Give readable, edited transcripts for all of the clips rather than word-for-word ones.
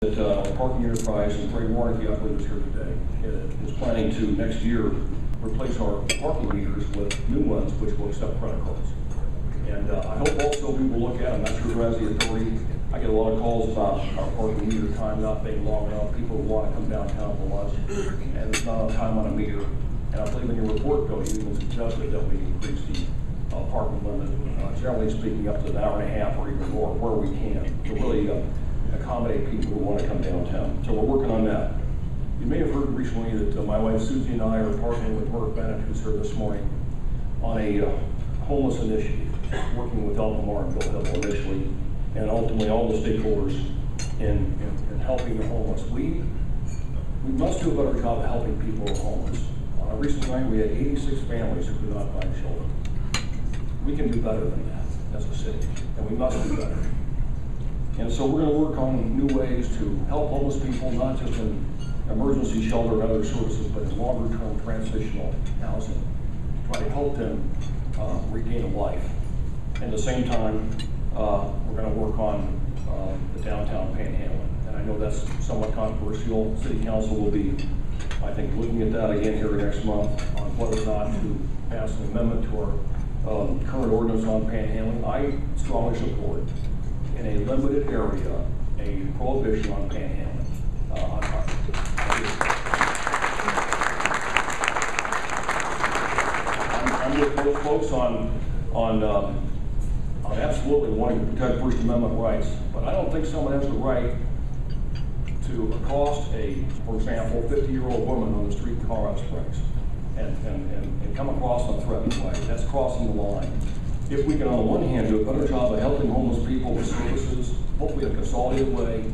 That Parking Enterprise and Greg Warnke, I believe, is here today, is planning to next year replace our parking meters with new ones which will accept credit cards. And I hope also we will look at, I'm not sure who has the authority, I get a lot of calls about our parking meter time not being long enough. People want to come downtown for lunch and it's not on time on a meter. And I believe in your report, Bill, you even suggested that we increase the parking limit, generally speaking, up to an hour and a half or even more where we can to really accommodate people who want to come downtown. So we're working on that. You may have heard recently that my wife Susie and I are partnering with Mark Bennett, who's here this morning, on a homeless initiative, working with Albemarle and Bill Hibble initially, and ultimately all the stakeholders in helping the homeless. We must do a better job of helping people who are homeless. On a recent night, we had 86 families who could not find shelter. We can do better than that as a city, and we must do better. And so we're going to work on new ways to help homeless people, not just in emergency shelter and other services, but in longer-term transitional housing, try to help them regain a life. At the same time, we're going to work on the downtown panhandling. And I know that's somewhat controversial. City Council will be, I think, looking at that again here next month on whether or not to pass an amendment to our current ordinance on panhandling. I strongly support in a limited area a prohibition on panhandling. I'm with those folks on absolutely wanting to protect First Amendment rights, but I don't think someone has the right to accost for example, 50-year-old woman on the street in Colorado Springs and come across in a threatening way. That's crossing the line. If we can, on the one hand, do a better job of helping homeless people with services, hopefully in a consolidated way,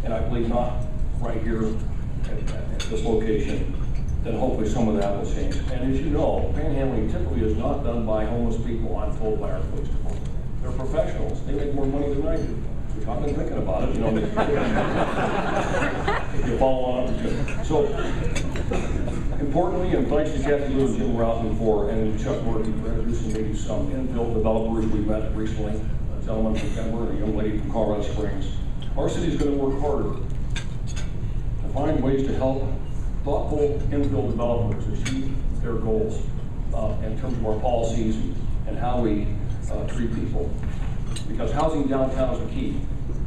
and I believe not right here at this location, then hopefully some of that will change. And as you know, panhandling typically is not done by homeless people, I'm told by our police department. They're professionals. They make more money than I do. Which I've been thinking about it, you know. If you follow on. So, importantly, and thanks to Kathy Lou and Jim Routon and Chuck Murphy for introducing maybe some infill developers we met recently, a gentleman from Denver and a young lady from Colorado Springs. Our city is going to work harder to find ways to help thoughtful infill developers achieve their goals in terms of our policies and how we treat people. Because housing downtown is a key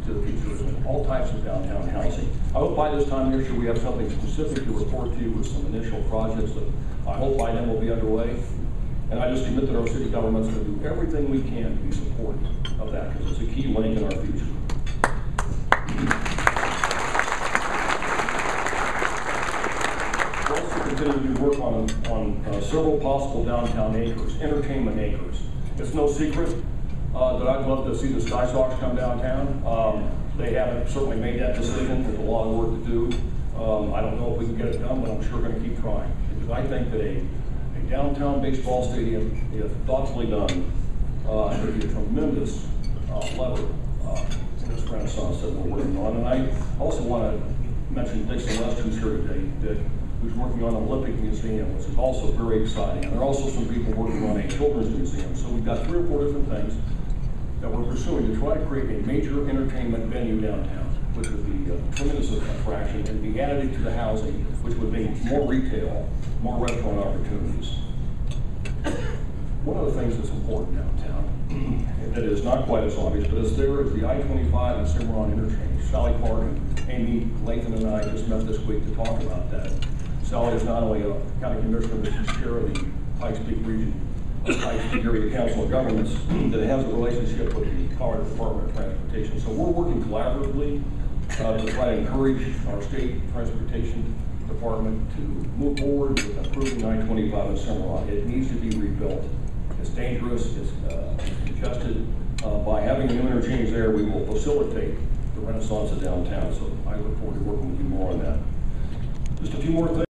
to the future, all types of downtown housing. I hope by this time next year we have something specific to report to you with some initial projects that I hope by then will be underway. And I just admit that our city government's going to do everything we can to be supportive of that because it's a key link in our future. We're also continuing to work on several possible downtown acres, entertainment acres. It's no secret that I'd love to see the Sky Sox come downtown. They haven't certainly made that decision. There's a lot of work to do. I don't know if we can get it done, but I'm sure going to keep trying. Because I think that a downtown baseball stadium, if thoughtfully done, would be a tremendous lever in this renaissance that we're working on. And I also want to mention Dixon West, who's here today, who's working on an Olympic Museum, which is also very exciting. And there are also some people working on a children's museum. So we've got 3 or 4 different things that we're pursuing to try to create a major entertainment venue downtown, which would be a tremendous attraction and be additive to the housing, which would mean more retail, more restaurant opportunities. One of the things that's important downtown, that is not quite as obvious, but is there is the I-25 and Cimarron interchange. Sally Clark and Amy Lathan and I just met this week to talk about that. Sally is not only a county commissioner, but she's chair of the Pikes Peak Region, Pikes Peak Area Council of Governments that has a relationship with the Colorado Department of Transportation. So we're working collaboratively to try to encourage our state transportation department to move forward with improving I-25 in Cimarron. It needs to be rebuilt. It's dangerous, it's congested. By having a new interchange there, we will facilitate the renaissance of downtown. So I look forward to working with you more on that. Just a few more things.